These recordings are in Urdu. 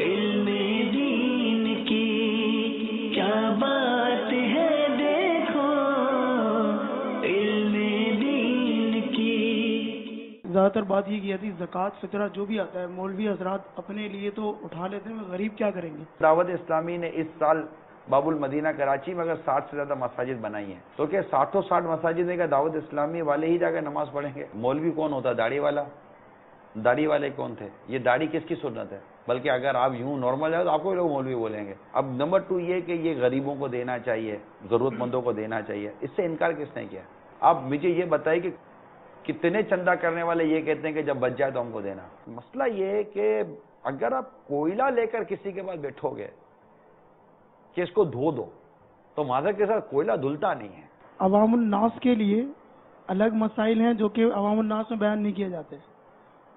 علم دین کی، کیا بات ہے دیکھو علم دین کی۔ زیادہ تر بات یہ کی جاتی ہے زکوٰۃ فطرہ جو بھی آتا ہے مولوی حضرات اپنے لیے تو اٹھا لیتے ہیں، غریب کیا کریں گے؟ دعوت اسلامی نے اس سال باب المدینہ کراچی میں اگر 60 سے زیادہ مساجد بنائی ہیں، تو کیا 60 مساجد میں کیا دعوت اسلامی والے ہی جا کے نماز پڑھیں گے؟ مولوی کون ہوتا ہے؟ داڑھی والا؟ داڑھی والے کون تھے؟ یہ داڑھی کس کی سنت ہے؟ بلکہ اگر آپ یوں نارمل جائے تو آپ کو لوگ مولوی بولیں گے۔ اب نمبر 2 یہ کہ یہ غریبوں کو دینا چاہیے، ضرورت مندوں کو دینا چاہیے، اس سے انکار کس نے کیا؟ آپ مجھے یہ بتائیے کہ کتنے چندہ کرنے والے یہ کہتے ہیں کہ جب بچ جائے تو ہم کو دینا؟ مسئلہ یہ ہے کہ اگر آپ کوئلہ لے کر کسی کے پاس بیٹھو گے کہ اس کو دھو دو، تو معذرت کے ساتھ کوئلہ دھلتا نہیں ہے۔ عوام الناس کے لیے الگ مسائل ہیں جو کہ عوام الناس میں بیان نہیں کیے جاتے،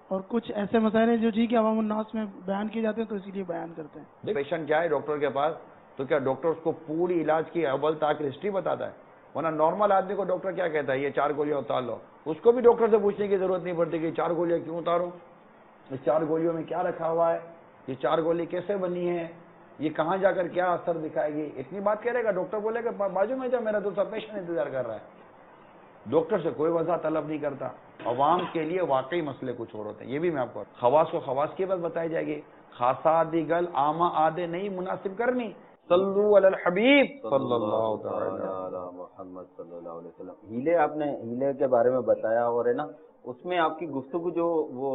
اور کچھ ایسے مسائل ہیں جو ٹھیک ہے عوام الناس میں بیان کیے جاتے ہیں تو اسی لیے بیان کرتے ہیں۔ پیشنٹ جائے ڈاکٹر کے پاس تو کیا ڈاکٹر اس کو پوری علاج کی اول تاخیر ہسٹری بتاتا ہے؟ ورنہ نارمل آدمی کو ڈاکٹر کیا کہتا ہے؟ یہ 4 گولیاں اتار لو۔ اس کو بھی ڈاکٹر سے پوچھنے کی ضرورت نہیں پڑتی کہ 4 گولیاں کیوں اتاروں، اس 4 گولیوں میں کیا رکھا ہوا ہے، یہ 4 گولی کیسے بنی ہے، یہ کہاں جا کر کیا اثر دکھائے گی۔ اتنی بات کرے گا ڈاکٹر بولے گا بازو میں جا، میرا دوسرا پیشنٹ انتظار کر رہا ہے۔ ڈاکٹر سے کوئی وضاحت طلب نہیں کرتا۔ عوام کے لیے واقعی مسئلے کچھ اور ہوتے ہیں، یہ بھی میں آپ کو خواص کو خواص کی بات بتائی جائے گی۔ خاصا دی گل عامہ آدھے نہیں مناسب کرنی۔ صلو علی الحبیب صلی اللہ تعالی علی محمد صلی اللہ علیہ وسلم۔ ہیلے، آپ نے ہیلے کے بارے میں بتایا، اور ہے نا اس میں آپ کی گفتگو جو وہ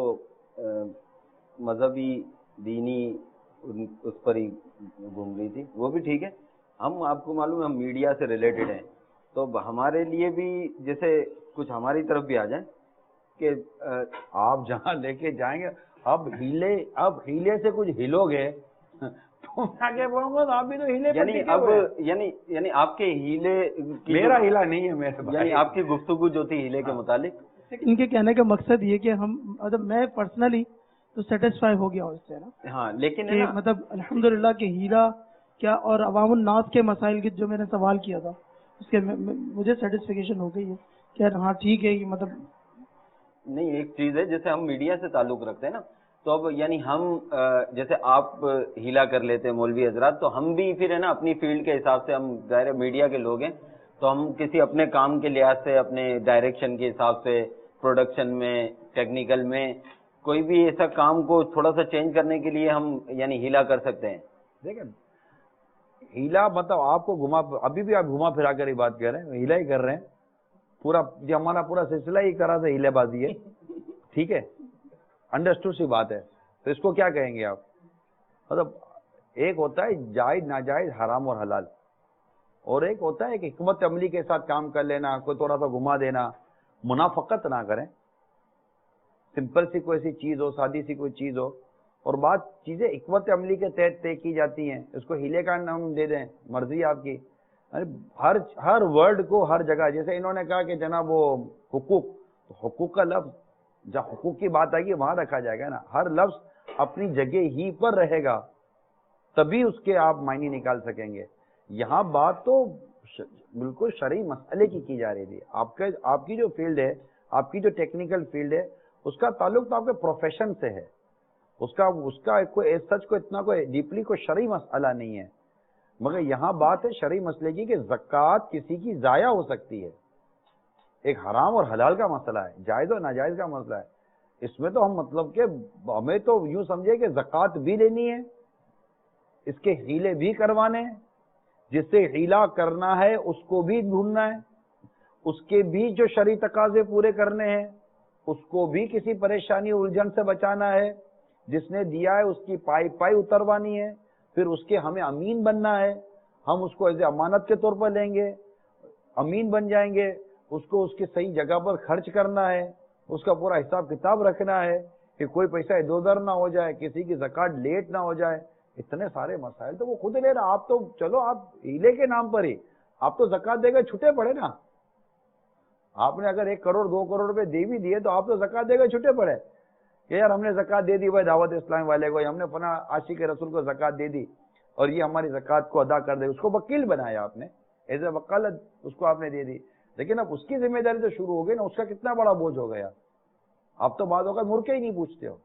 مذہبی دینی اس پر ہی گھوم رہی تھی، وہ بھی ٹھیک ہے۔ ہم آپ کو معلوم ہے ہم میڈیا سے ریلیٹڈ ہیں، تو ہمارے لیے بھی جیسے کچھ ہماری طرف بھی آ جائیں کہ آپ جہاں لے کے جائیں گے۔ اب ہیلے سے کچھ ہلو گے تو میں آگے بڑھوں گا تو آپ بھی تو ہیلے پر یعنی اب یعنی آپ کے ہیلے، میرا ہیلا نہیں ہے میرے بھائی، یعنی آپ کی گفتگو جو تھی ہیلے کے متعلق، ان کے کہنے کا مقصد یہ کہ ہم مطلب میں پرسنلی تو سیٹسفائی ہو گیا ہوں اس سے نا، ہاں، لیکن کہ مطلب الحمدللہ کہ ہیرا کیا اور عوام الناس کے مسائل کی جو میں نے سوال کیا تھا اس کے مجھے سیٹسفیکیشن ہو گئی ہے کہ ہاں ٹھیک ہے، یہ مطلب نہیں، ایک چیز ہے جیسے ہم میڈیا سے تعلق رکھتے ہیں نا، تو اب یعنی ہم جیسے آپ ہیلا کر لیتے ہیں مولوی حضرات، تو ہم بھی پھر ہے نا اپنی فیلڈ کے حساب سے، ہم ظاہر میڈیا کے لوگ ہیں تو ہم کسی اپنے کام کے لحاظ سے، اپنے ڈائریکشن کے حساب سے، پروڈکشن میں، ٹیکنیکل میں کوئی بھی ایسا کام کو تھوڑا سا چینج کرنے کے لیے ہم یعنی ہیلا کر سکتے ہیں۔ دیکھیں ہیلا مطلب آپ کو ابھی بھی آپ گھما پھرا کر ہی بات کر رہے ہیں، ہیلا ہی کر رہے ہیں پورا، یہ ہمارا پورا سلسلہ ہی کرا تھا ہیلے بازی ہے، ٹھیک ہے، انڈرسٹوڈ سی بات ہے۔ تو اس کو کیا کہیں گے آپ؟ مطلب ایک ہوتا ہے جائز ناجائز، حرام اور حلال، اور ایک ہوتا ہے کہ حکمت عملی کے ساتھ کام کر لینا، کوئی تھوڑا سا گھما دینا، منافقت نہ کریں، سمپل سی کوئی سی چیز ہو، سادی سی کوئی چیز ہو، اور بات چیزیں حکمت عملی کے تحت طے کی جاتی ہیں، اس کو ہیلے کا نام دے دیں، مرضی آپ کی۔ ہر ورڈ کو ہر جگہ، جیسے انہوں نے کہا کہ جناب وہ حقوق، تو حقوق کا لفظ جہاں حقوق کی بات آئے گی وہاں رکھا جائے گا نا، ہر لفظ اپنی جگہ ہی پر رہے گا تبھی اس کے آپ معنی نکال سکیں گے۔ یہاں بات تو بالکل شرعی مسئلے کی جا رہی تھی، آپ کی جو فیلڈ ہے، آپ کی جو ٹیکنیکل فیلڈ ہے، اس کا تعلق تو آپ کے پروفیشن سے ہے، اس کا کوئی سچ کو اتنا کوئی ڈیپلی کوئی شرعی مسئلہ نہیں ہے، مگر یہاں بات ہے شرعی مسئلے کی کہ زکوٰۃ کسی کی ضائع ہو سکتی ہے، ایک حرام اور حلال کا مسئلہ ہے، جائز اور ناجائز کا مسئلہ ہے۔ اس میں تو ہم مطلب کہ ہمیں تو یوں سمجھے کہ زکوٰۃ بھی لینی ہے، اس کے ہیلے بھی کروانے ہیں، جس سے ہیلا کرنا ہے اس کو بھی ڈھونڈنا ہے، اس کے بھی جو شرعی تقاضے پورے کرنے ہیں، اس کو بھی کسی پریشانی الجھن سے بچانا ہے، جس نے دیا ہے اس کی پائی اتروانی ہے، پھر اس کے ہمیں امین بننا ہے، ہم اس کو ایز امانت کے طور پر لیں گے، امین بن جائیں گے، اس کو اس کی صحیح جگہ پر خرچ کرنا ہے، اس کا پورا حساب کتاب رکھنا ہے کہ کوئی پیسہ ادھر ادھر نہ ہو جائے، کسی کی زکوٰۃ لیٹ نہ ہو جائے، اتنے سارے مسائل تو وہ خود لے رہا۔ آپ تو چلو آپ ہیلے کے نام پر ہی آپ تو زکوٰۃ دے گئے چھٹے پڑے نا، آپ نے اگر 1 کروڑ 2 کروڑ روپے دے بھی دیے تو آپ تو زکوٰۃ دے گئے چھٹے پڑے کہ یار ہم نے زکوٰۃ دے دی بھائی دعوت اسلام والے کو، ہم نے فلاں عاشق رسول کو زکوٰۃ دے دی اور یہ ہماری زکوٰۃ کو ادا کر دے، اس کو وکیل بنایا آپ نے، ایز اے وکالت اس کو آپ نے دے دی، لیکن اب اس کی ذمہ داری تو شروع ہو گئی نا، اس کا کتنا بڑا بوجھ ہو گیا، آپ تو بعض اوقات مڑ کے ہی نہیں پوچھتے ہو۔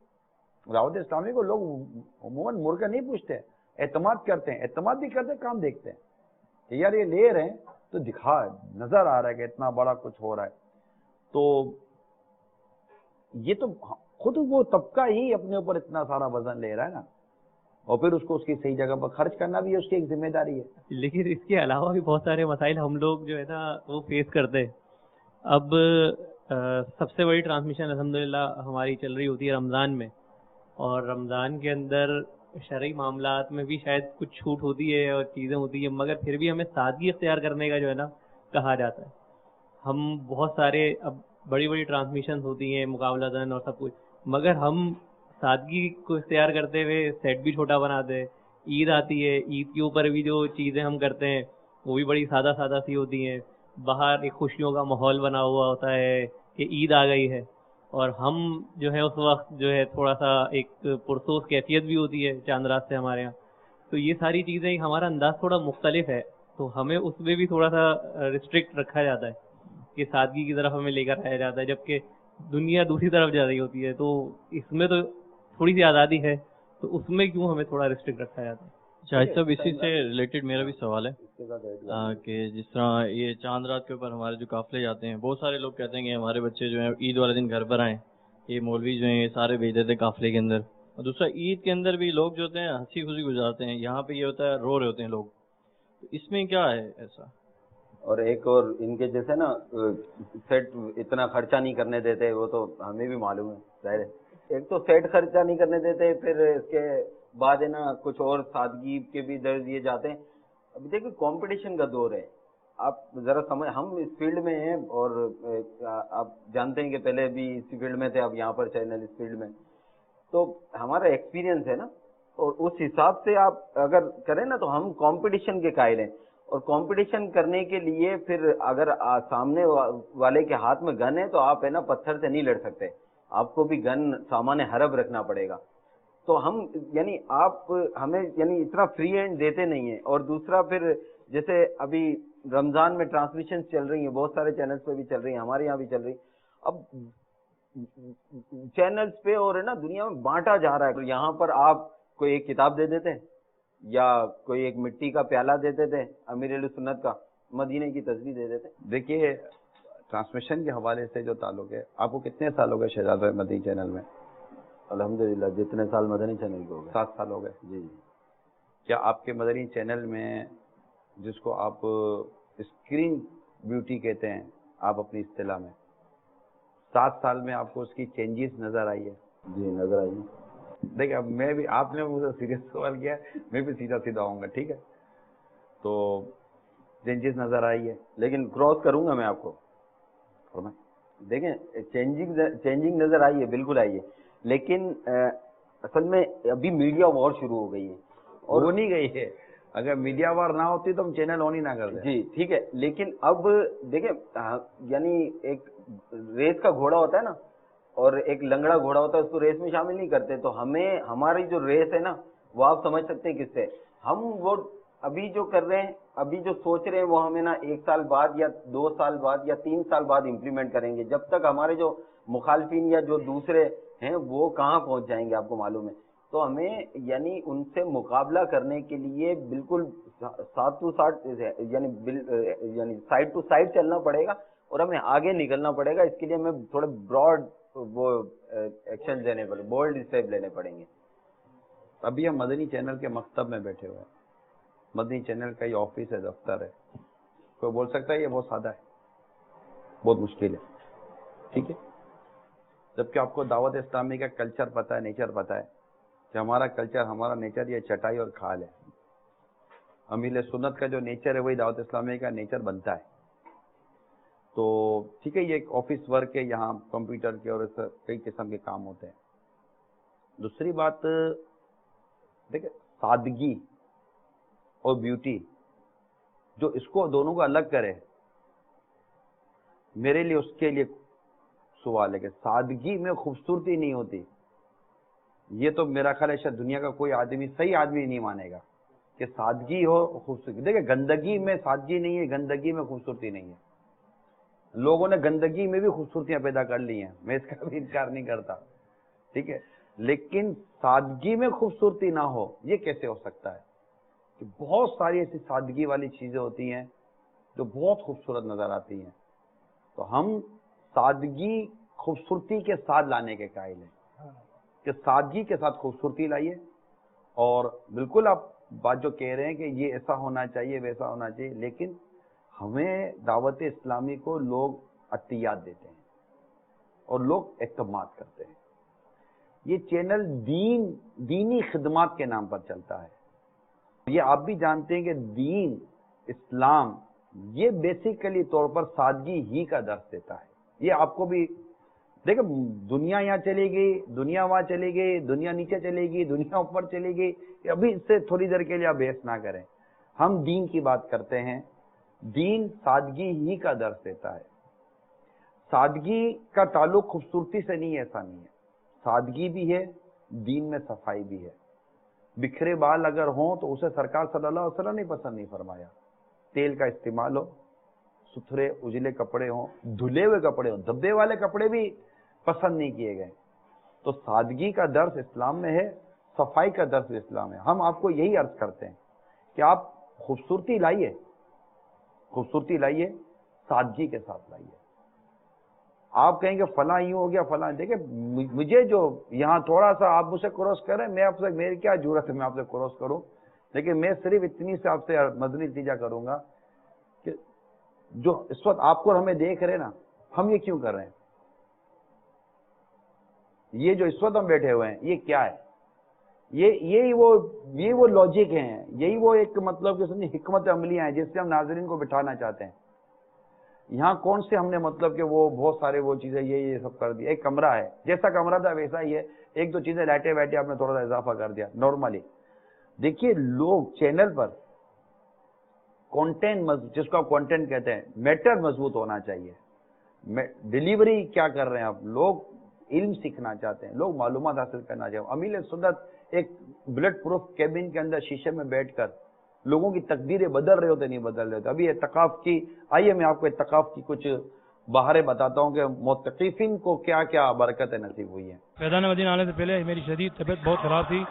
دعوت اسلامی کو لوگ عموماً مڑ کر نہیں پوچھتے، اعتماد کرتے ہیں، اعتماد بھی کرتے ہیں، کام دیکھتے ہیں کہ یار یہ لے رہے ہیں تو دکھا نظر آ رہا ہے کہ اتنا بڑا کچھ ہو رہا ہے. تو یہ تو خود وہ طبقہ ہی اپنے اوپر اتنا سارا وزن لے رہا ہے نا، اور پھر اس کو اس کی صحیح جگہ پر خرچ کرنا بھی اس کی ایک ذمہ داری ہے. لیکن اس کے علاوہ بھی بہت سارے مسائل ہم لوگ جو ہے نا وہ فیس کرتے ہیں. اب سب سے بڑی ٹرانسمیشن الحمدللہ ہماری چل رہی ہوتی ہے رمضان میں، اور رمضان کے اندر شرعی معاملات میں بھی شاید کچھ چھوٹ ہوتی ہے اور چیزیں ہوتی ہیں، مگر پھر بھی ہمیں سادگی اختیار کرنے کا جو ہے نا کہا جاتا ہے. ہم بہت سارے اب بڑی بڑی ٹرانسمیشن ہوتی ہیں مقابلہ زن اور سب کچھ، مگر ہم سادگی کو اختیار کرتے ہوئے سیٹ بھی چھوٹا بناتے ہیں. عید آتی ہے، عید کے اوپر بھی جو چیزیں ہم کرتے ہیں وہ بھی بڑی سادہ سادہ سی ہوتی ہیں. باہر ایک خوشیوں کا ماحول بنا ہوا ہوتا ہے کہ عید آ گئی ہے، اور ہم جو ہے اس وقت جو ہے تھوڑا سا ایک پرسوس کیفیت بھی ہوتی ہے چاند رات سے ہمارے یہاں. تو یہ ساری چیزیں ہمارا انداز تھوڑا مختلف ہے، تو ہمیں اس میں بھی تھوڑا سا ریسٹرکٹ رکھا جاتا ہے کہ سادگی کی طرف ہمیں لے کر آیا جاتا ہے، جبکہ دنیا دوسری طرف جا رہی ہوتی ہے. تو اس میں تو تھوڑی سی آزادی ہے، تو اس میں کیوں ہمیں تھوڑا ریسٹرکٹ رکھا جاتا ہے؟ شاہد صاحب اسی سے ریلیٹڈ میرا بھی سوال ہے کہ جس طرح یہ چاند رات کے اوپر ہمارے جو قافلے جاتے ہیں، بہت سارے لوگ کہتے ہیں کہ ہمارے بچے جو ہیں عید والے دن گھر پر آئیں، یہ مولوی جو ہیں یہ سارے بھیج دیتے قافلے کے اندر. اور دوسرا عید کے اندر بھی لوگ جو ہوتے ہیں ہنسی خوشی گزارتے ہیں، یہاں پہ یہ ہوتا ہے رو رہے ہوتے ہیں لوگ. تو اس میں کیا ہے ایسا؟ اور ایک اور ان کے جیسے نا سیٹ اتنا خرچہ نہیں کرنے دیتے، وہ تو ہمیں بھی معلوم ہے ظاہر ہے. ایک تو سیٹ خرچہ نہیں کرنے دیتے، پھر اس کے بعد ہے نا کچھ اور سادگی کے بھی درج دیے جاتے ہیں. ابھی دیکھیں کمپٹیشن کا دور ہے، آپ ذرا سمجھ، ہم اس فیلڈ میں ہیں اور آپ جانتے ہیں کہ پہلے بھی اسی فیلڈ میں تھے، اب یہاں پر چینل اس فیلڈ میں، تو ہمارا ایکسپیرینس ہے نا، اور اس حساب سے آپ اگر کریں نا تو ہم کمپٹیشن کے قائل ہیں. اور کمپٹیشن کرنے کے لیے پھر اگر سامنے والے کے ہاتھ میں گن ہے تو آپ ہے نا پتھر سے نہیں لڑ سکتے، آپ کو بھی گن سامان حرب رکھنا پڑے گا. تو ہم یعنی آپ ہمیں یعنی اتنا فری ہینڈ دیتے نہیں ہیں. اور دوسرا پھر جیسے ابھی رمضان میں ٹرانسمیشن چل رہی ہیں، بہت سارے چینلز پہ بھی چل رہی ہیں، ہمارے یہاں بھی چل رہی. اب چینلز پہ اور ہے نا دنیا میں بانٹا جا رہا ہے. تو یہاں پر آپ کوئی ایک کتاب دے دیتے ہیں یا کوئی ایک مٹی کا پیالہ دے دیتے ہیں امیر اہل سنت کا، مدینے کی تصویر دے دیتے ہیں. دیکھیے ٹرانسمیشن کے حوالے سے جو تعلق ہے، آپ کو کتنے سال ہو گئے شہزاد مدنی چینل میں؟ الحمدللہ جتنے سال مدنی چینل کے ہو گئے. 7 سال ہو گئے. جی. کیا آپ کے مدنی چینل میں جس کو آپ اسکرین بیوٹی کہتے ہیں آپ اپنی اصطلاح میں، 7 سال میں آپ کو اس کی چینجز نظر آئی ہے؟ جی نظر آئی. دیکھیں اب میں بھی، آپ نے مجھے سیریس سوال کیا ہے، میں بھی سیدھا سیدھا آؤں گا، ٹھیک ہے؟ تو چینجز نظر آئی ہے، لیکن کراس کروں گا میں آپ کو. دیکھیں چینجنگ نظر آئی ہے، بالکل آئی ہے، لیکن اصل میں ابھی میڈیا وار شروع ہو گئی ہے. اور وہ نہیں گئی ہے. اگر میڈیا وار نہ ہوتی تو ہم چینل آن ہی نہ کرتے. جی ٹھیک ہے، لیکن اب دیکھیں یعنی ایک ریس کا گھوڑا ہوتا ہے نا، اور ایک لنگڑا گھوڑا ہوتا ہے، اس کو ریس میں شامل نہیں کرتے. تو ہمیں ہماری جو ریس ہے نا وہ آپ سمجھ سکتے ہیں کس سے. ہم وہ ابھی جو کر رہے ہیں، ابھی جو سوچ رہے ہیں وہ ہمیں نا 1 سال بعد یا 2 سال بعد یا 3 سال بعد امپلیمنٹ کریں گے. جب تک ہمارے جو مخالفین یا جو دوسرے ہیں وہ کہاں پہنچ جائیں گے آپ کو معلوم ہے. تو ہمیں یعنی ان سے مقابلہ کرنے کے لیے بالکل 7 to 7 یعنی سائڈ ٹو سائڈ چلنا پڑے گا، اور ہمیں آگے نکلنا پڑے گا. اس کے لیے ہمیں تھوڑے براڈ وہ ایکشن لینے پڑے، بولڈ اسٹیپ لینے پڑیں گے. ابھی ہم مدنی چینل کے مکتب میں بیٹھے ہوئے ہیں. مدنی چینل کا یہ آفس ہے، دفتر ہے. کوئی بول سکتا ہے یہ بہت سادہ ہے، بہت مشکل ہے، ٹھیک ہے؟ جبکہ آپ کو دعوت اسلامی کا کلچر پتہ ہے، نیچر پتہ ہے کہ ہمارا کلچر، ہمارا نیچر یہ چٹائی اور کھال ہے. امیل سنت کا جو نیچر ہے وہی دعوت اسلامی کا نیچر بنتا ہے. تو ٹھیک ہے، یہ ایک آفس ورک ہے، یہاں کمپیوٹر کے اور کئی قسم کے کام ہوتے ہیں. دوسری بات دیکھیں، سادگی اور بیوٹی جو اس کو دونوں کو الگ کرے، میرے لیے اس کے لیے سوال ہے کہ سادگی میں خوبصورتی نہیں ہوتی. یہ تو میرا خیال ہے شاید دنیا کا کوئی آدمی، صحیح آدمی نہیں مانے گا کہ سادگی ہو خوبصورتی. دیکھیں گندگی میں سادگی نہیں ہے، گندگی میں خوبصورتی نہیں ہے. لوگوں نے گندگی میں بھی خوبصورتیاں پیدا کر لی ہیں، میں اس کا بھی انکار نہیں کرتا، ٹھیک ہے؟ لیکن سادگی میں خوبصورتی نہ ہو، یہ کیسے ہو سکتا ہے؟ کہ بہت ساری ایسی سادگی والی چیزیں ہوتی ہیں جو بہت خوبصورت نظر آتی ہیں. تو ہم سادگی خوبصورتی کے ساتھ لانے کے قائل ہیں کہ سادگی کے ساتھ خوبصورتی لائیے. اور بالکل آپ بات جو کہہ رہے ہیں کہ یہ ایسا ہونا چاہیے ویسا ہونا چاہیے، لیکن ہمیں دعوت اسلامی کو لوگ عطیات دیتے ہیں اور لوگ اعتماد کرتے ہیں. یہ چینل دینی خدمات کے نام پر چلتا ہے. یہ آپ بھی جانتے ہیں کہ دین اسلام یہ بیسیکلی طور پر سادگی ہی کا درس دیتا ہے. یہ آپ کو بھی دیکھیں، دنیا یہاں چلے گئی، دنیا وہاں چلے گئی، دنیا نیچے چلے گی، دنیا اوپر چلے گی، ابھی اس سے تھوڑی دیر کے لیے آپ بحث نہ کریں. ہم دین کی بات کرتے ہیں. دین سادگی ہی کا درس دیتا ہے. سادگی کا تعلق خوبصورتی سے نہیں ہے، ایسا نہیں ہے. سادگی بھی ہے، دین میں صفائی بھی ہے. بکھرے بال اگر ہوں تو اسے سرکار صلی اللہ علیہ وسلم نے پسند نہیں فرمایا. تیل کا استعمال ہو، ستھرے اجلے کپڑے ہوں، دھلے ہوئے کپڑے ہوں، دبے والے کپڑے بھی پسند نہیں کیے گئے. تو سادگی کا درس اسلام میں ہے، صفائی کا درس اسلام میں. ہم آپ کو یہی عرض کرتے ہیں کہ آپ خوبصورتی لائیے، خوبصورتی لائیے، سادگی کے ساتھ لائیے. آپ کہیں گے فلاں یوں ہو گیا فلاں، دیکھیں مجھے جو یہاں تھوڑا سا آپ مجھ سے کراس کریں، میں آپ سے، میری کیا ضرورت ہے میں آپ سے کراس کروں، لیکن میں صرف اتنی سے آپ سے مدنی التجا کروں گا کہ جو اس وقت آپ کو ہمیں دیکھ رہے نا، ہم یہ کیوں کر رہے ہیں؟ یہ جو اس وقت ہم بیٹھے ہوئے ہیں یہ کیا ہے؟ یہی وہ لاجک ہیں، یہی وہ ایک مطلب کہ حکمت عملیاں ہیں جس سے ہم ناظرین کو بٹھانا چاہتے ہیں. یہاں کون سے ہم نے مطلب کہ وہ بہت سارے وہ چیزیں یہ سب کر دی. ایک کمرہ ہے، جیسا کمرہ تھا ویسا ہی ہے، ایک دو چیزیں لائٹیں وائٹیں آپ نے تھوڑا سا اضافہ کر دیا نارملی. دیکھیے لوگ چینل پر کانٹینٹ، جس کو آپ کانٹینٹ کہتے ہیں، میٹر مضبوط ہونا چاہیے. ڈیلیوری کیا کر رہے ہیں آپ؟ لوگ علم سیکھنا چاہتے ہیں، لوگ معلومات حاصل کرنا چاہتے ہیں. امیل سنت ایک بلٹ پروف کیبن کے اندر شیشے میں بیٹھ کر لوگوں کی تقدیریں بدل رہے ہوتے نہیں بدل رہے ہوتے. ابھی اعتکاف کی، آئیے میں آپ کو اعتکاف کی کچھ بہاریں بتاتا ہوں کہ معتکفین کو کیا کیا برکتیں نصیب ہوئی ہیں. فیضان مدینہ آنے سے پہلے میری شدید طبیعت بہت خراب تھی.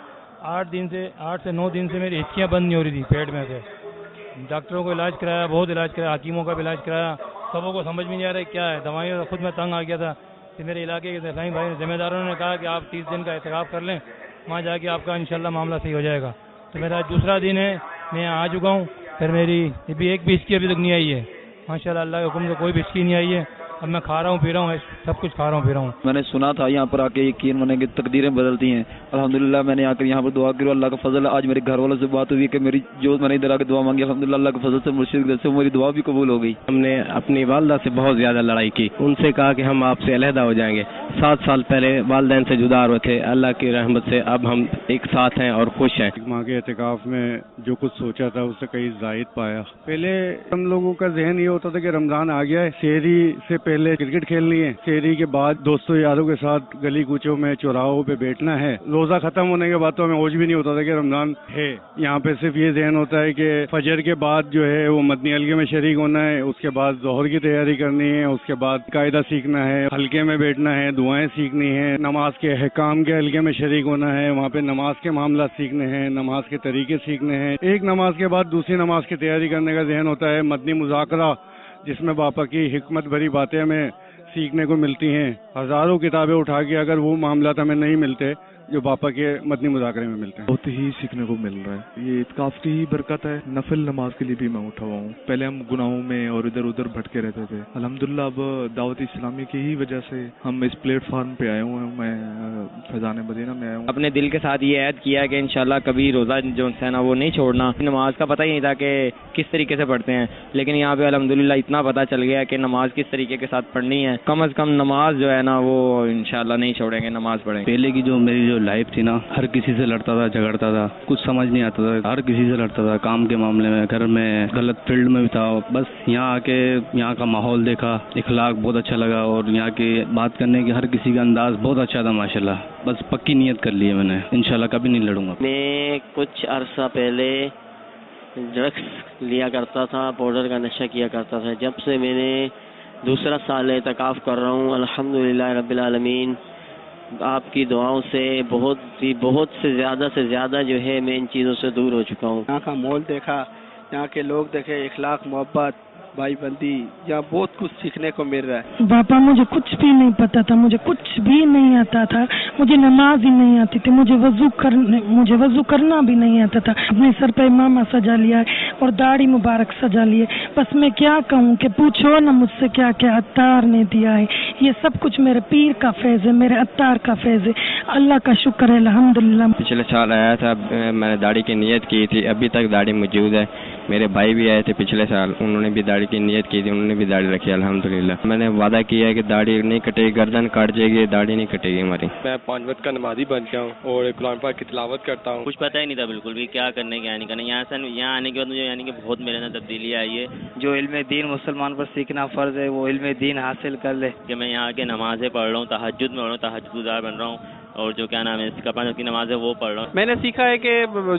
8 سے 9 دن سے میری ہچکیاں بند نہیں ہو رہی تھی پیٹ میں سے. ڈاکٹروں کو علاج کرایا، بہت علاج کرایا، حکیموں کا بھی علاج کرایا، سبوں کو سمجھ میں نہیں آ رہا ہے کیا ہے. دوائیوں خود میں تنگ آ گیا تھا. کہ میرے علاقے کے اسلامی بھائی ذمہ داروں نے کہا کہ آپ 30 دن کا اعتکاف کر لیں، وہاں جا کے آپ کا انشاءاللہ معاملہ صحیح ہو جائے گا. تو میرا دوسرا دن ہے، میں آ چکا ہوں. پھر میری ابھی ایک بھی ہچکی ابھی تک نہیں آئی ہے. ماشاءاللہ اللہ کے حکم سے کوئی بھی ہچکی نہیں آئی ہے. اب میں کھا رہا ہوں پی رہا ہوں، سب کچھ کھا رہا ہوں پی رہا ہوں. میں نے سنا تھا یہاں پر آ کے یقین مانے کہ تقدیریں بدلتی ہیں. الحمدللہ میں نے آ کر یہاں پر دعا کی، اللہ کا فضل ہے. آج میرے گھر والوں سے بات ہوئی کہ میری جو میں نے ادھر آ کے دعا مانگی، الحمدللہ اللہ کے فضل سے مرشد سے میری دعا بھی قبول ہو گئی. ہم نے اپنی والدہ سے بہت زیادہ لڑائی کی، ان سے کہا کہ ہم آپ سے علیحدہ ہو جائیں گے. 7 سال پہلے والدین سے جدا ہوئے تھے، اللہ کی رحمت سے اب ہم ایک ساتھ ہیں اور خوش ہیں. ماں کے اعتکاف میں جو کچھ سوچا تھا اس سے کئی زائد پایا. پہلے ہم لوگوں کا ذہن یہ ہوتا تھا کہ رمضان آ گیا ہے، سحری سے پہلے کرکٹ کھیلنی ہے، سحری کے بعد دوستوں یاروں کے ساتھ گلی کوچوں میں چوراہوں پہ بیٹھنا ہے. روزہ ختم ہونے کے بعد تو ہمیں ہوش بھی نہیں ہوتا تھا کہ رمضان ہے. یہاں پہ صرف یہ ذہن ہوتا ہے کہ فجر کے بعد جو ہے وہ مدنی حلقے میں شریک ہونا ہے، اس کے بعد ظہر کی تیاری کرنی ہے، اس کے بعد قاعدہ سیکھنا ہے، حلقے میں بیٹھنا ہے، دعائیں سیکھنی ہے، نماز کے احکام کے حلقے میں شریک ہونا ہے، وہاں پہ نماز کے معاملات سیکھنے ہیں، نماز کے طریقے سیکھنے ہیں. ایک نماز کے بعد دوسری نماز کی تیاری کرنے کا ذہن ہوتا ہے. مدنی مذاکرہ جس میں باپا کی حکمت بھری باتیں ہمیں سیکھنے کو ملتی ہیں. ہزاروں کتابیں اٹھا کے اگر وہ معاملات ہمیں نہیں ملتے جو باپا کے مدنی مذاکرے میں ملتے ہیں. بہت ہی سیکھنے کو مل رہا ہے. یہ اعتکاف کی ہی برکت ہے. نفل نماز کے لیے بھی میں اٹھا ہوا ہوں. پہلے ہم گناہوں میں اور ادھر ادھر بھٹکے رہتے تھے. الحمدللہ اب دعوت اسلامی کی ہی وجہ سے ہم اس پلیٹ فارم پہ آئے ہوئے ہیں. میں فیضان مدینہ میں آیا ہوں. اپنے دل کے ساتھ یہ عہد کیا کہ انشاءاللہ کبھی روزہ جو ہے نا وہ نہیں چھوڑنا. نماز کا پتہ ہی نہیں تھا کہ کس طریقے سے پڑھتے ہیں، لیکن یہاں پہ الحمدللہ اتنا پتہ چل گیا کہ نماز کس طریقے کے ساتھ پڑھنی ہے. کم از کم نماز جو ہے نا وہ انشاءاللہ نہیں چھوڑیں گے، نماز پڑھیں. پہلے کی جو میری جو لائف تھی نا، ہر کسی سے لڑتا تھا، جھگڑتا تھا، کچھ سمجھ نہیں آتا تھا، ہر کسی سے لڑتا تھا، کام کے معاملے میں، گھر میں، غلط فیلڈ میں بھی تھا. بس یہاں آ کے یہاں کا ماحول دیکھا، اخلاق بہت اچھا لگا، اور یہاں کی بات کرنے کی ہر کسی کا انداز بہت اچھا تھا ماشاءاللہ. بس پکی نیت کر لی ہے میں نے، انشاءاللہ کبھی نہیں لڑوں گا. میں کچھ عرصہ پہلے ڈرگس لیا کرتا تھا، پاؤڈر کا نشہ کیا کرتا تھا. جب سے میں نے دوسرا سال اعتکاف کر رہا ہوں، الحمدللہ رب العالمین آپ کی دعاؤں سے بہت سے زیادہ جو ہے میں ان چیزوں سے دور ہو چکا ہوں. یہاں کا ماحول دیکھا, یہاں کے لوگ دیکھے, اخلاق, محبت, بھائی بندی, یہاں بہت کچھ سیکھنے کو مل رہا ہے. باپا مجھے کچھ بھی نہیں پتا تھا, مجھے کچھ بھی نہیں آتا تھا, مجھے نماز ہی نہیں آتی تھی, مجھے وضو کرنا بھی نہیں آتا تھا. اپنے سر پہ امامہ سجا لیا ہے اور داڑھی مبارک سجا لیے. بس میں کیا کہوں کہ پوچھو نا مجھ سے کیا کیا عطار نے دیا ہے. یہ سب کچھ میرے پیر کا فیض ہے, میرے عطار کا فیض ہے. اللہ کا شکر ہے الحمدللہ. پچھلے سال آیا تھا, میں نے داڑھی کی نیت کی تھی, ابھی تک داڑھی موجود ہے. میرے بھائی بھی آئے تھے پچھلے سال, انہوں نے بھی داڑھی کی نیت کی تھی, انہوں نے بھی داڑھی رکھی الحمدللہ. میں نے وعدہ کیا ہے کہ داڑھی نہیں کٹے گی, گردن کاٹ جائے گی, داڑھی نہیں کٹے گی ہماری. میں 5 وقت کا نمازی بن گیا ہوں اور قرآن پاک کی تلاوت کرتا ہوں. کچھ پتہ ہی نہیں تھا بالکل بھی کیا کرنے کیا نہیں کرنا. یہاں آنے کے بعد مجھے یعنی کہ بہت میرے اندر تبدیلی آئی ہے. جو علم دین مسلمان پر سیکھنا فرض ہے وہ علم دین حاصل کر لے. کہ میں یہاں کے نمازیں پڑھ رہا ہوں, تہجد میں پڑھ رہا ہوں, تہجد گزار بن رہا ہوں, اور جو کیا نام ہے اس کا 5 وقت کی نماز ہے وہ پڑھ رہا ہوں. میں نے سیکھا ہے کہ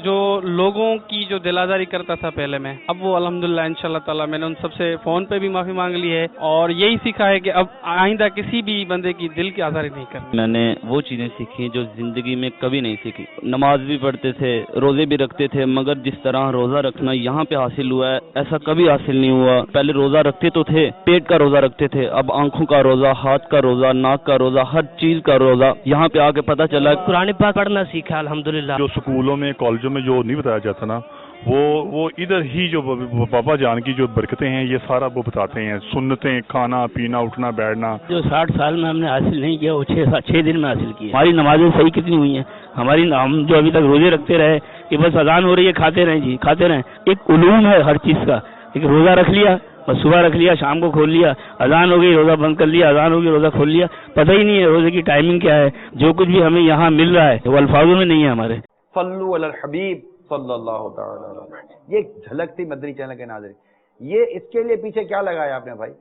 جو لوگوں کی جو دل آزاری کرتا تھا پہلے میں, اب وہ الحمدللہ انشاءاللہ تعالی میں نے ان سب سے فون پہ بھی معافی مانگ لی ہے, اور یہی سیکھا ہے کہ اب آئندہ کسی بھی بندے کی دل کی آزاری نہیں کرنی. میں نے وہ چیزیں سیکھی جو زندگی میں کبھی نہیں سیکھی. نماز بھی پڑھتے تھے, روزے بھی رکھتے تھے, مگر جس طرح روزہ رکھنا یہاں پہ حاصل ہوا ہے ایسا کبھی حاصل نہیں ہوا. پہلے روزہ رکھتے تو تھے, پیٹ کا روزہ رکھتے تھے, اب آنکھوں کا روزہ, ہاتھ کا روزہ, ناک کا روزہ, ہر چیز کا روزہ. یہاں پہ آ کے پتہ چلا قرآن پاک پڑھنا سیکھا الحمدللہ. جو سکولوں میں, کالجوں میں جو نہیں بتایا جاتا نا, وہ ادھر ہی جو بابا جان کی جو برکتیں ہیں یہ سارا وہ بتاتے ہیں. سنتیں, کھانا پینا, اٹھنا بیٹھنا. جو 60 سال میں ہم نے حاصل نہیں کیا وہ 6 دن میں حاصل کیا. ہماری نمازیں صحیح کتنی ہوئی ہیں, ہم جو ابھی تک روزے رکھتے رہے کہ بس اذان ہو رہی ہے کھاتے رہیں جی, کھاتے رہیں. ایک علوم ہے ہر چیز کا. ایک روزہ رکھ لیا, بس صبح رکھ لیا, شام کو کھول لیا, اذان ہو گئی روزہ بند کر لیا, اذان ہو گئی روزہ کھول لیا. پتہ ہی نہیں ہے روزے کی ٹائمنگ کیا ہے. جو کچھ بھی ہمیں یہاں مل رہا ہے وہ الفاظوں میں نہیں ہے ہمارے. صلو علی الحبیب صلی اللہ تعالی علیہ وسلم. یہ ایک جھلک تھی مدنی چینل کے ناظرین. یہ اس کے لیے پیچھے کیا لگایا آپ نے بھائی,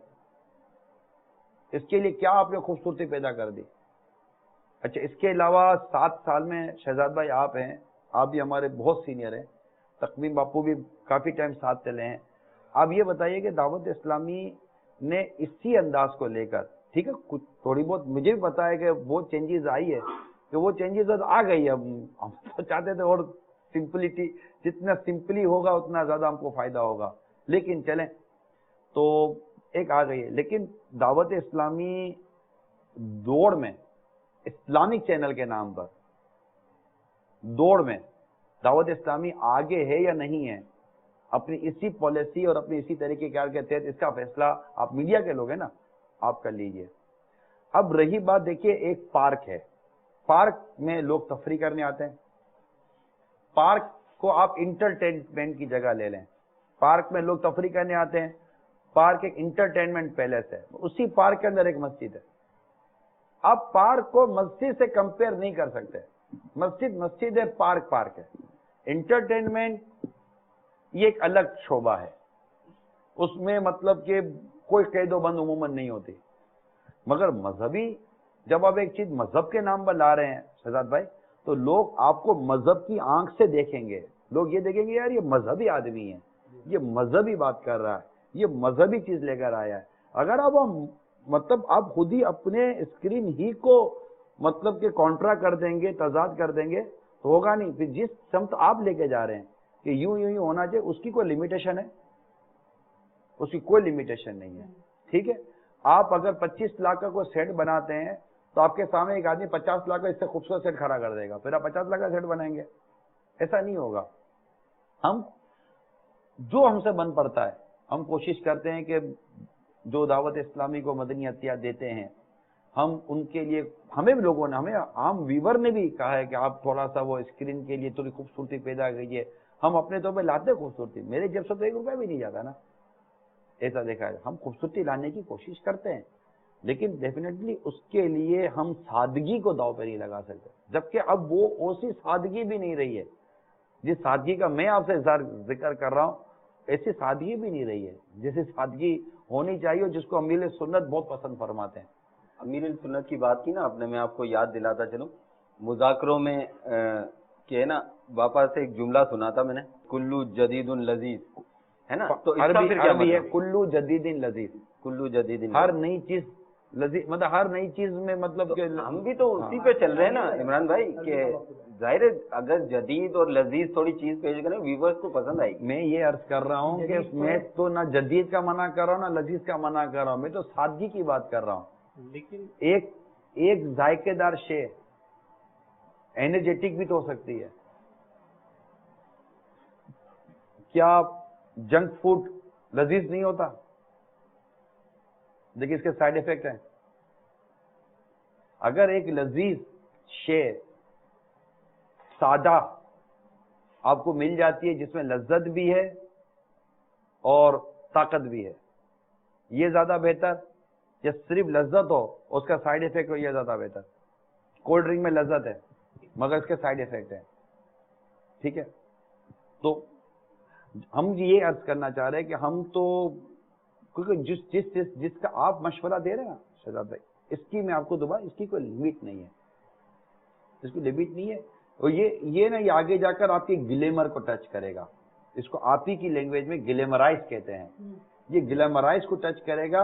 اس کے لیے کیا آپ نے خوبصورتی پیدا کر دی. اچھا, اس کے علاوہ 7 سال میں شہزاد بھائی آپ ہیں, آپ بھی ہمارے بہت سینئر ہیں, تقویم باپو بھی کافی ٹائم ساتھ چلے ہیں. آپ یہ بتائیے کہ دعوت اسلامی نے اسی انداز کو لے کر, ٹھیک ہے کچھ تھوڑی بہت مجھے بھی پتا ہے کہ وہ چینجز آئی ہے, کہ وہ چینجز آ گئی ہے. ہم تو چاہتے تھے اور سمپلٹی, جتنا سمپلی ہوگا اتنا زیادہ ہم کو فائدہ ہوگا, لیکن چلیں تو ایک آ گئی ہے. لیکن دعوت اسلامی دوڑ میں, اسلامک چینل کے نام پر دوڑ میں دعوت اسلامی آگے ہے یا نہیں ہے, اپنی اسی پالیسی اور اپنی اسی طریقے کار کے تحت اس کا فیصلہ آپ میڈیا کے لوگ ہیں نا, آپ کر لیجئے. اب رہی بات, دیکھیے ایک پارک ہے, پارک میں لوگ تفریح کرنے آتے ہیں. پارک کو آپ انٹرٹینمنٹ کی جگہ لے لیں. پارک میں لوگ تفریح کرنے آتے ہیں, پارک ایک انٹرٹینمنٹ پیلیس ہے, اسی پارک کے اندر ایک مسجد ہے. آپ پارک کو مسجد سے کمپیئر نہیں کر سکتے. مسجد مسجد ہے, پارک پارک ہے. انٹرٹینمنٹ یہ ایک الگ شعبہ ہے, اس میں مطلب کہ کوئی قید و بند عموماً نہیں ہوتی. مگر مذہبی, جب آپ ایک چیز مذہب کے نام پر لا رہے ہیں شہزاد بھائی, تو لوگ آپ کو مذہب کی آنکھ سے دیکھیں گے. لوگ یہ دیکھیں گے یار یہ مذہبی آدمی ہے, یہ مذہبی بات کر رہا ہے, یہ مذہبی چیز لے کر آیا ہے. اگر آپ مطلب آپ خود ہی اپنے اسکرین ہی کو مطلب کہ کانٹرا کر دیں گے, تضاد کر دیں گے تو ہوگا نہیں. پھر جس سمت آپ لے کے جا رہے ہیں کہ یوں ہونا چاہیے, اس کی کوئی لمیٹیشن ہے, اس کی کوئی لمیٹیشن نہیں ہے. ٹھیک ہے, آپ اگر 25 لاکھ کا کوئی سیٹ بناتے ہیں تو آپ کے سامنے ایک آدمی 50 لاکھ کا اس سے خوبصورت سیٹ کھڑا کر دے گا, پھر آپ 50 لاکھ کا سیٹ بنائیں گے. ایسا نہیں ہوگا. ہم جو ہم سے بن پڑتا ہے ہم کوشش کرتے ہیں کہ جو دعوت اسلامی کو مدنی عطیہ دیتے ہیں ہم ان کے لیے, ہمیں بھی لوگوں نے, ہمیں عام ویور نے بھی کہا ہے کہ آپ تھوڑا سا وہ اسکرین کے لیے تھوڑی خوبصورتی پیدا کیجیے. ہم اپنے طور پہ لاتے خوبصورتی, میرے جیب سے تو 1 روپیہ بھی نہیں جاتا نا, ایسا دیکھا ہے. ہم خوبصورتی لانے کی کوشش کرتے ہیں, لیکن ڈیفینیٹلی اس کے لیے ہم سادگی کو داؤ پہ نہیں لگا سکتے. جبکہ اب وہ اسی سادگی بھی نہیں رہی ہے جس سادگی کا میں آپ سے ذکر کر رہا ہوں, ایسی سادگی بھی نہیں رہی ہے جیسی سادگی ہونی چاہیے, جس کو امیر سنت بہت پسند فرماتے ہیں. امیر سنت کی بات کی نا آپ نے, میں آپ کو یاد دلاتا چلوں, مذاکروں میں کہ نا باپا سے ایک جملہ سنا تھا میں نے, کلو جدید لذیذ ہے نا, تو اس کا پھر کیا مطلب ہے؟ کلو جدید لذیذ, کلو جدید, ہر نئی چیز لذیذ مطلب ہر نئی چیز میں مطلب کہ ہم بھی تو اسی پہ چل رہے ہیں نا عمران بھائی کہ ظاہر ہے اگر جدید اور لذیذ تھوڑی چیز پیش کریں ویورز کو پسند آئے گی. میں یہ عرض کر رہا ہوں کہ میں تو نہ جدید کا منع کر رہا ہوں نہ لذیذ کا منع کر رہا ہوں, میں تو سادگی کی بات کر رہا ہوں. لیکن ایک ذائقے دار شے انرجیٹک بھی تو ہو سکتی ہے. کیا جنک فوڈ لذیذ نہیں ہوتا؟ دیکھیں اس کے سائیڈ ایفیکٹ ہیں. اگر ایک لذیذ شے سادہ آپ کو مل جاتی ہے جس میں لذت بھی ہے اور طاقت بھی ہے, یہ زیادہ بہتر یا صرف لذت ہو اس کا سائیڈ ایفیکٹ ہو, یہ زیادہ بہتر؟ کولڈ ڈرنک میں لذت ہے مگر اس کے سائیڈ ایفیکٹ ہیں. ٹھیک ہے, تو ہم یہ عرض کرنا چاہ رہے ہیں کہ ہم تو کیونکہ جس کا آپ مشورہ دے رہے ہیں شہزاد بھائی, اس کی میں آپ کو دوبارہ اس کی کوئی لمٹ نہیں ہے, اس کی لمٹ نہیں ہے. اور یہ نا یہ آگے جا کر آپ کے گلیمر کو ٹچ کرے گا, اس کو آپ ہی کی لینگویج میں گلیمرائز کہتے ہیں. یہ گلیمرائز کو ٹچ کرے گا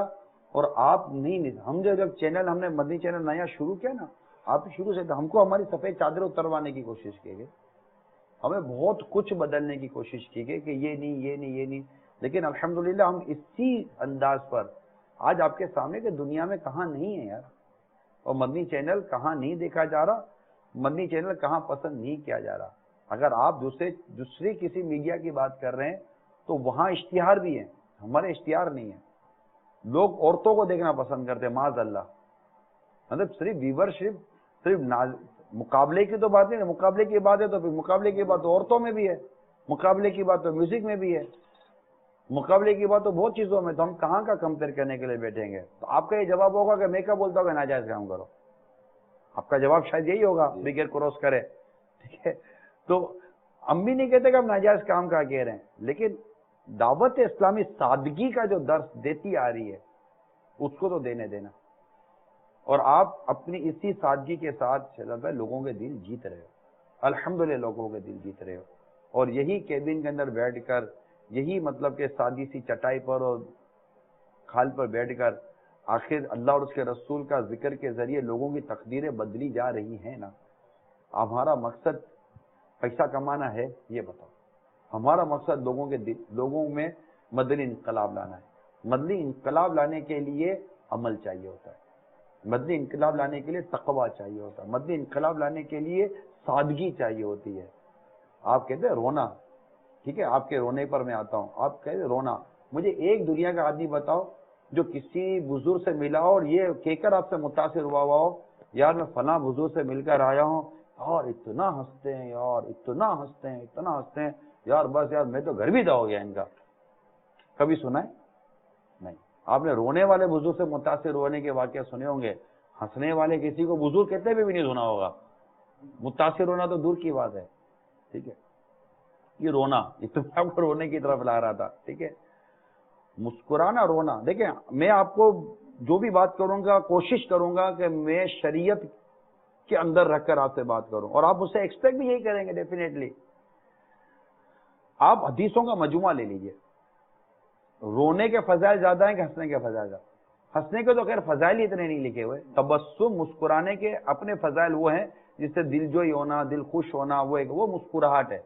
اور آپ نہیں, ہم جب چینل ہم نے مدنی چینل نیا شروع کیا نا, آپ شروع سے ہم کو ہماری سفید چادر اتروانے کی کوشش کی گئی, ہمیں بہت کچھ بدلنے کی کوشش کی گئی کہ یہ نہیں یہ نہیں یہ نہیں, لیکن الحمدللہ ہم اسی انداز پر آج آپ کے سامنے کہ دنیا میں کہاں نہیں ہے یار, اور مدنی چینل کہاں نہیں دیکھا جا رہا, مدنی چینل کہاں پسند نہیں کیا جا رہا. اگر آپ دوسری کسی میڈیا کی بات کر رہے ہیں تو وہاں اشتہار بھی ہیں, ہمارے اشتہار نہیں ہیں. لوگ عورتوں کو دیکھنا پسند کرتے ہیں معاذ اللہ, مطلب صرف ویورشپ صرف مقابلے کی تو بات نہیں ہے, مقابلے کی بات ہے تو پھر مقابلے کی بات تو عورتوں میں بھی ہے, مقابلے کی بات تو میوزک میں بھی ہے, مقابلے کی بات تو بہت چیزوں میں. تو ہم کہاں کا کمپیئر کرنے کے لیے بیٹھیں گے؟ تو آپ کا یہ جواب ہوگا کہ میں کیا بولتا ہوں کہ ناجائز کام کرو, آپ کا جواب شاید یہی ہوگا بغیر کراس کرے. ٹھیک ہے, تو ہم بھی نہیں کہتے کہ ہم ناجائز کام کا کہہ رہے ہیں, لیکن دعوت اسلامی سادگی کا جو درس دیتی آ رہی ہے اس کو تو دینے دینا. اور آپ اپنی اسی سادگی کے ساتھ شہزاد بھائی لوگوں کے دل جیت رہے ہو, الحمدللہ لوگوں کے دل جیت رہے ہو. اور یہی کیبن کے اندر بیٹھ کر, یہی مطلب کہ سادی سی چٹائی پر اور کھال پر بیٹھ کر آخر اللہ اور اس کے رسول کا ذکر کے ذریعے لوگوں کی تقدیریں بدلی جا رہی ہیں نا. ہمارا مقصد پیسہ کمانا ہے یہ بتاؤ, ہمارا مقصد لوگوں میں مدنی انقلاب لانا ہے. مدنی انقلاب لانے کے لیے عمل چاہیے ہوتا ہے, مدنی انقلاب لانے کے لیے تقویٰ چاہیے ہوتا ہے, مدنی انقلاب لانے کے لیے سادگی چاہیے ہوتی ہے. آپ کہتے ہیں رونا, ٹھیک ہے, آپ کے رونے پر میں آتا ہوں. آپ کہتے ہیں رونا, مجھے ایک دنیا کا آدمی بتاؤ جو کسی بزرگ سے ملا ہو اور یہ کہہ کر آپ سے متاثر ہوا ہو یار میں فلاں بزرگ سے مل کر آیا ہوں اور اتنا ہنستے ہیں یار, اتنا ہنستے ہیں, اتنا ہنستے ہیں یار, بس یار میں تو گھر بھی ہو گیا ان کا. کبھی سنا ہے؟ نہیں. آپ نے رونے والے بزرگ سے متاثر ہونے کے واقعہ سنے ہوں گے, ہنسنے والے کسی کو بزرگ کہتے بھی نہیں سنا ہوگا. متاثر ہونا تو دور کی بات ہے. ٹھیک ہے, یہ رونا, یہ تو آپ کو رونے کی طرف لا رہا تھا. ٹھیک ہے, مسکرانا رونا. دیکھیں میں آپ کو جو بھی بات کروں گا کوشش کروں گا کہ میں شریعت کے اندر رکھ کر آپ سے بات کروں, اور آپ مجھ سے ایکسپیکٹ بھی یہی کریں گے ڈیفینیٹلی. آپ حدیثوں کا مجموعہ لے لیجئے, رونے کے فضائل زیادہ ہیں کہ ہنسنے کے فضائل زیادہ؟ ہنسنے کے تو خیر فضائل ہی اتنے نہیں لکھے ہوئے, تبسم مسکرانے کے اپنے فضائل وہ ہیں جس سے دل جوئی ہونا, دل خوش ہونا, وہ مسکراہٹ ہے.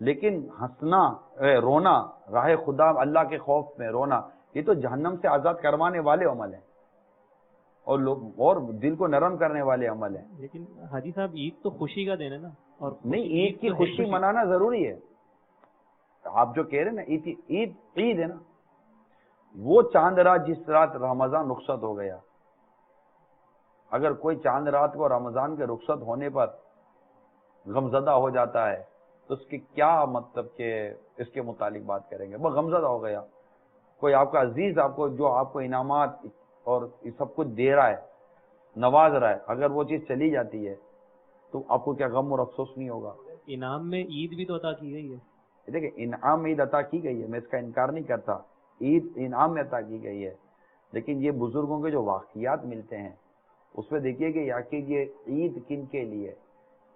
لیکن ہنسنا, رونا, راہ خدا اللہ کے خوف میں رونا, یہ تو جہنم سے آزاد کروانے والے عمل ہیں اور دل کو نرم کرنے والے عمل ہیں. لیکن حاجی صاحب عید تو خوشی کا دن ہے نا, اور نہیں, عید کی خوشی منانا ضروری ہے. آپ جو کہہ رہے ہیں نا عید ہے نا, وہ چاند رات جس رات رمضان رخصت ہو گیا, اگر کوئی چاند رات کو رمضان کے رخصت ہونے پر غمزدہ ہو جاتا ہے تو اس کی کیا مطلب کہ اس کے متعلق بات کریں گے؟ وہ غمزدہ ہو گیا. کوئی آپ کا عزیز آپ کو جو آپ کو انعامات اور یہ سب کچھ دے رہا ہے, نواز رہا ہے, اگر وہ چیز چلی جاتی ہے تو آپ کو کیا غم اور افسوس نہیں ہوگا؟ انعام میں عید بھی تو عطا کی گئی ہے. دیکھیں انعام میں عید عطا کی گئی ہے, میں اس کا انکار نہیں کرتا, عید انعام میں عطا کی گئی ہے, لیکن یہ بزرگوں کے جو واقعات ملتے ہیں اس میں دیکھیے کہ یا کہ یہ عید کن کے لیے,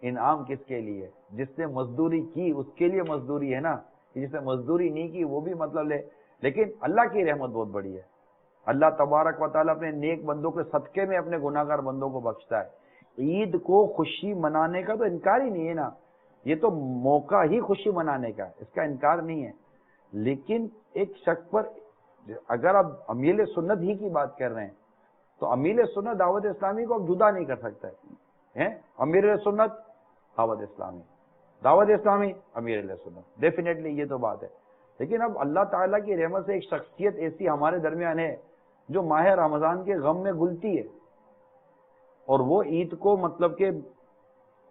انعام کس کے لیے؟ جس نے مزدوری کی اس کے لیے مزدوری ہے نا, جس نے مزدوری نہیں کی وہ بھی مطلب لے. لیکن اللہ کی رحمت بہت بڑی ہے, اللہ تبارک و تعالیٰ اپنے نیک بندوں کے صدقے میں اپنے گناہگار بندوں کو بخشتا ہے۔ عید کو خوشی منانے کا تو انکار ہی نہیں ہے نا، یہ تو موقع ہی خوشی منانے کا، اس کا انکار نہیں ہے۔ لیکن ایک شخص پر اگر آپ امیل سنت ہی کی بات کر رہے ہیں تو امیل سنت دعوت اسلامی کو اب جدا نہیں کر سکتا ہے۔ امیر سنت دعوت اسلامی، دعوت اسلامی امیر سنت، ڈیفینیٹلی یہ تو بات ہے۔ لیکن اب اللہ تعالیٰ کی رحمت سے ایک شخصیت ایسی ہمارے درمیان ہے جو ماہ رمضان کے غم میں گلتی ہے، اور وہ عید کو مطلب کہ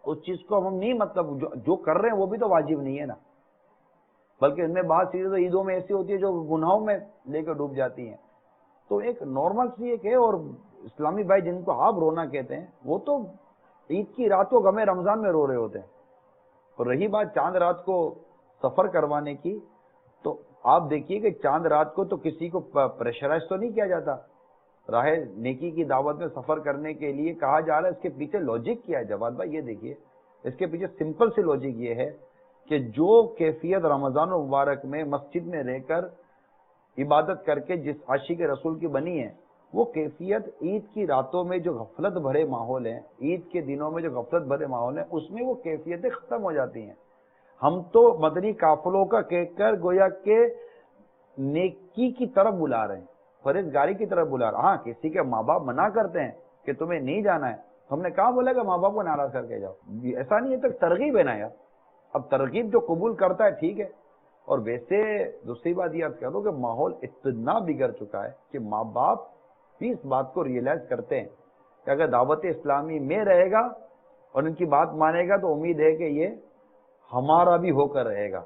اس چیز کو ہم نہیں مطلب جو کر رہے ہیں وہ بھی تو واجب نہیں ہے نا، بلکہ ان میں بعض چیزیں تو عیدوں میں ایسی ہوتی ہے جو گناہوں میں لے کے ڈوب جاتی ہیں۔ تو ایک نارمل سی ایک ہے، اور اسلامی بھائی جن کو آپ رونا کہتے ہیں وہ تو عید کی رات کو غم رمضان میں رو رہے ہوتے ہیں۔ اور رہی بات چاند رات کو سفر کروانے کی، تو آپ دیکھیے کہ چاند رات کو تو کسی کو پریشرائز تو نہیں کیا جاتا، راہ نیکی کی دعوت میں سفر کرنے کے لیے کہا جا رہا ہے۔ اس کے پیچھے لاجک کیا ہے جواد بھائی؟ یہ دیکھیے، اس کے پیچھے سمپل سی لاجک یہ ہے کہ جو کیفیت رمضان مبارک میں مسجد میں رہ کر عبادت کر کے جس عاشق رسول کی بنی ہے، وہ کیفیت عید کی راتوں میں جو غفلت بھرے ماحول ہیں، عید کے دنوں میں جو غفلت بھرے ماحول ہیں، اس میں وہ کیفیتیں ختم ہو جاتی ہیں۔ ہم تو مدنی قافلوں کا کہہ کر گویا کہ نیکی کی طرف بلا رہے ہیں، پرہیزگاری کی طرف بلا رہے ہیں۔ ہاں کسی کے ماں باپ منع کرتے ہیں کہ تمہیں نہیں جانا ہے، ہم نے کہاں بولا کہ ماں باپ کو ناراض کر کے جاؤ، ایسا نہیں ہے، تو ترغیب ہے نا یار۔ اب ترغیب جو قبول کرتا ہے ٹھیک ہے، اور ویسے دوسری بات یہ کہہ دو کہ ماحول اتنا بگڑ چکا ہے کہ ماں باپ بھی اس بات کو ریئلائز کرتے ہیں کہ اگر دعوت اسلامی میں رہے گا اور ان کی بات مانے گا تو امید ہے کہ یہ ہمارا بھی ہو کر رہے گا۔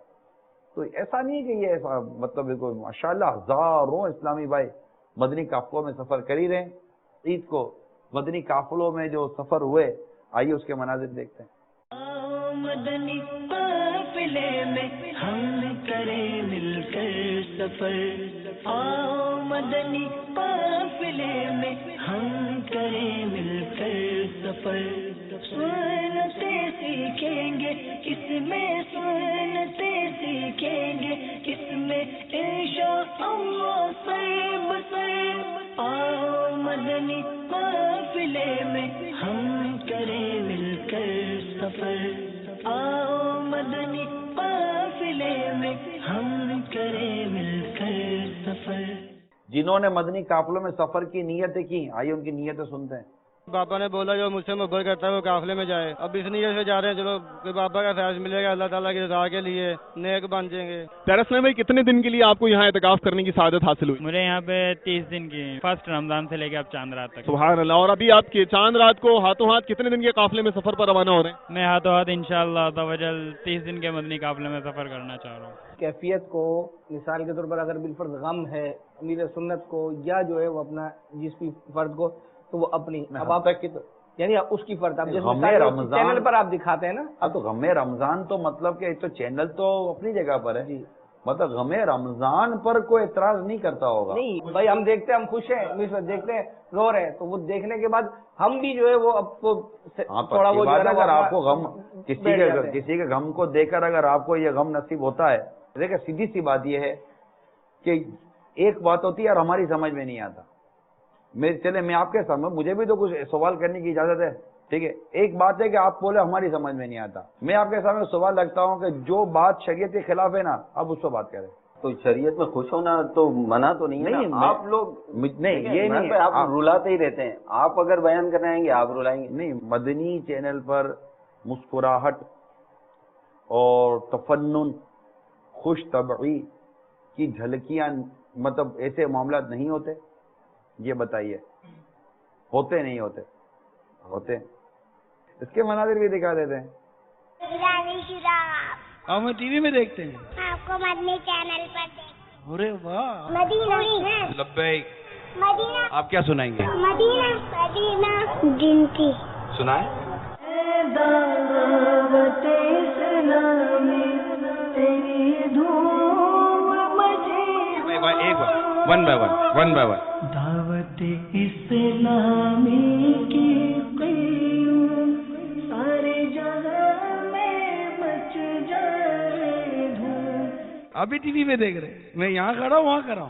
تو ایسا نہیں ہے کہ یہ ایسا مطلب ماشاءاللہ ہزاروں اسلامی بھائی مدنی قافلوں میں سفر کر ہی رہے ہیں۔ عید کو مدنی قافلوں میں جو سفر ہوئے، آئیے اس کے مناظر دیکھتے ہیں۔ مدنی قافلے میں ہم کریں مل کر سفر، آؤ مدنی قافلے میں ہم کریں مل کر سفر، سنتے سیکھیں گے کس میں، سنتے سیکھیں گے کس میں، انشاءاللہ سر بسر، آؤ مدنی قافلے میں ہم کریں مل کر سفر، آؤ مدنی قافلے میں ہم کریں مل کر سفر۔ جنہوں نے مدنی قافلوں میں سفر کی نیتیں کی، آئیے ان کی نیتیں سنتے ہیں۔ بابا نے بولا جو مجھ سے محبت کرتا ہے وہ قافلے میں جائے، اب اس نیت سے جا رہے ہیں، چلو کہ بابا کا فیض ملے گا، اللہ تعالیٰ کی رضا کے لیے نیک بن جائیں گے۔ پیرسلم بھائی کتنے دن کے لیے آپ کو یہاں اعتکاف کرنے کی سعادت حاصل ہوئی؟ مجھے یہاں پہ 30 دن کی، فرسٹ رمضان سے لے کے اب چاند رات تک۔ سبحان اللہ۔ اور ابھی آپ کے چاند رات کو ہاتھوں ہاتھ کتنے دن کے قافلے میں سفر پر روانہ ہو رہے ہیں؟ میں ہاتھوں ہاتھ انشاءاللہ توجل 30 دن کے مدنی قافلے میں سفر کرنا چاہ رہا ہوں۔ کیفیت کو مثال کے طور پر اگر بالفرض غم ہے امیر سنت کو، یا جو ہے وہ اپنا جس بھی فرد کو، تو وہ اپنی اب آپ یعنی اس کی فرد اب جیسے چینل پر آپ دکھاتے ہیں نا، اب تو غم رمضان تو مطلب کہ تو چینل تو اپنی جگہ پر ہے، مطلب غم رمضان پر کوئی اعتراض نہیں کرتا ہوگا۔ نہیں بھائی، ہم دیکھتے ہیں، ہم خوش ہیں، دیکھتے ہیں رو رہے ہیں، تو وہ دیکھنے کے بعد ہم بھی جو ہے وہ اب کو تھوڑا وہ اگر آپ کو غم کسی کے غم کو دیکھ کر اگر آپ کو یہ غم نصیب ہوتا ہے، دیکھیں سیدھی سی بات یہ ہے کہ ایک بات ہوتی ہے اور ہماری سمجھ میں نہیں آتا، چلے میں آپ کے سامنے، مجھے بھی تو کچھ سوال کرنے کی اجازت ہے، ٹھیک ہے؟ ایک بات ہے کہ آپ بولے ہماری سمجھ میں نہیں آتا، میں آپ کے سامنے سوال رکھتا ہوں کہ جو بات شریعت کے خلاف ہے نا، آپ اس کو بات کریں۔ تو شریعت میں خوش ہونا تو منع تو نہیں ہے نا، آپ لوگ نہیں، یہ نہیں، آپ رلاتے ہی رہتے ہیں، آپ اگر بیان کرنے آئیں گے آپ رلائیں گے۔ نہیں، مدنی چینل پر مسکراہٹ اور تفنن، خوش طبعی کی جھلکیاں، مطلب ایسے معاملات نہیں ہوتے؟ یہ بتائیے، ہوتے نہیں ہوتے؟ ہوتے۔ اس کے مناظر بھی دکھا دیتے ہیں۔ ہم ٹی وی میں دیکھتے ہیں، آپ کو مدنی چینل پر دیکھ۔ ارے واہ، مدینہ لبیک۔ مدینہ آپ کیا سنائیں گے؟ مدینہ مدینہ جن کی سنائیں۔ دعوت اسلامی تیری دھوم مچے، ایک بار ون بائی ون دعوت اسلامی کی قیوم سارے جہاں میں مچ جائے دھوم۔ ابھی ٹی وی میں دیکھ رہے ہیں، میں یہاں کھڑا ہوں وہاں کھڑا ہوں،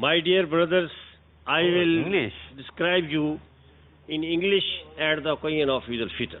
My dear brothers, I will describe you in English at the occasion of Eid al-Fitr.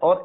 اور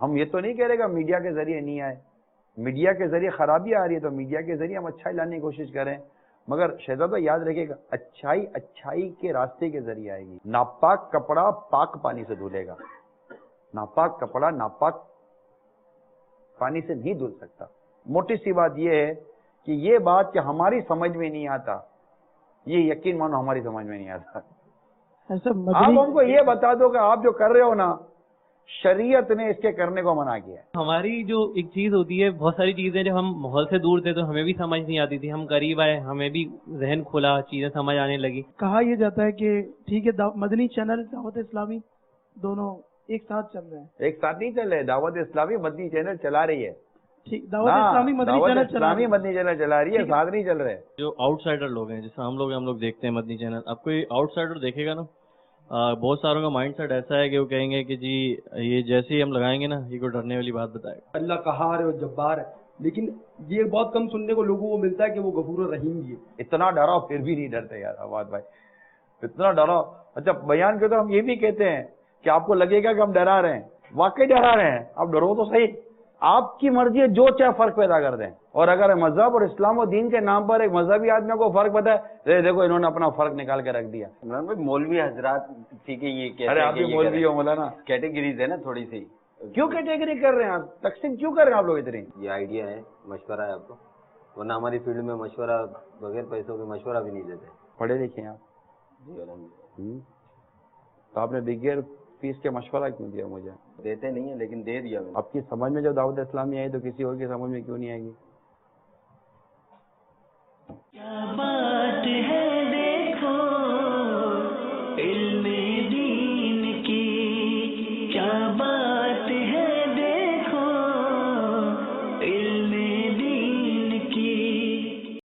ہم یہ تو نہیں کہہ رہے کہ میڈیا کے ذریعے نہیں آئے، میڈیا کے ذریعے خرابی آ رہی ہے تو میڈیا کے ذریعے ہم اچھائی لانے کی کوشش کریں، مگر شہزاد بھائی یاد رکھے گا اچھائی کے راستے کے ذریعے آئے گی۔ ناپاک کپڑا پاک پانی سے دھلے گا، ناپاک کپڑا ناپاک پانی سے نہیں دھل سکتا۔ موٹی سی بات یہ ہے کہ یہ بات کہ ہماری سمجھ میں نہیں آتا، یہ یقین مانو ہماری سمجھ میں نہیں آتا۔ آپ ہم کو یہ بتا دو کہ آپ جو کر رہے ہو نا، شریعت نے اس کے کرنے کو منع کیا ہے۔ ہماری جو ایک چیز ہوتی ہے، بہت ساری چیزیں جب ہم ماحول سے دور تھے تو ہمیں بھی سمجھ نہیں آتی تھی، ہم قریب آئے ہمیں بھی ذہن کھلا، چیزیں سمجھ آنے لگی۔ کہا یہ جاتا ہے کہ ٹھیک ہے مدنی چینل دعوت اسلامی دونوں ایک ساتھ چل رہے ہیں، ایک ساتھ نہیں چل رہے، دعوت اسلامی مدنی چینل چلا رہی ہے، دعوت اسلامی مدنی چینل چلا رہی ہے، ساتھ نہیں چل رہے۔ جو آؤٹ سائڈر لوگ ہیں، جیسے ہم لوگ دیکھتے ہیں مدنی چینل، اب کوئی آؤٹ سائڈر دیکھے گا نا، بہت ساروں کا مائنڈ سیٹ ایسا ہے کہ وہ کہیں گے کہ جی یہ جیسے ہی ہم لگائیں گے نا یہ کوئی ڈرنے والی بات بتائے گا۔ اللہ قہار ہے اور جبار ہے، لیکن یہ بہت کم سننے کو لوگوں کو ملتا ہے کہ وہ غفور الرحیم بھی ہے۔ اتنا ڈراؤ پھر بھی نہیں ڈرتے یار آباد بھائی، اتنا ڈراؤ۔ اچھا بیان کے تو ہم یہ بھی کہتے ہیں کہ آپ کو لگے گا کہ ہم ڈرا رہے ہیں، واقعی ڈرا رہے ہیں، آپ ڈرو تو صحیح، آپ کی مرضی ہے جو چاہے فرق پیدا کر دیں۔ اور اگر مذہب اور اسلام و دین کے نام پر ایک مذہبی آدمی کو فرق پتا ہے، دیکھو انہوں نے اپنا فرق نکال کے رکھ دیا۔ عمران بھائی مولوی حضرات ٹھیک ہے یہ کہتے ارے ہیں آپ کہ بھی یہ مولوی ہو مولانا، کیٹیگریز ہے نا تھوڑی سی، کیوں کیٹیگری کر رہے ہیں آپ، تقسیم کیوں کر رہے ہیں آپ لوگ اتنی؟ یہ آئیڈیا ہے، مشورہ ہے آپ کو، ورنہ ہماری فیلڈ میں مشورہ بغیر پیسوں کے مشورہ بھی نہیں دیتے۔ پڑھے لکھے ہیں آپ جی، تو آپ نے بغیر فیس کے مشورہ کیوں دیا مجھے؟ دیتے نہیں ہیں لیکن دے دیا۔ آپ کی سمجھ میں جب دعوت اسلامی آئی تو کسی اور کی سمجھ میں کیوں نہیں آئے گی؟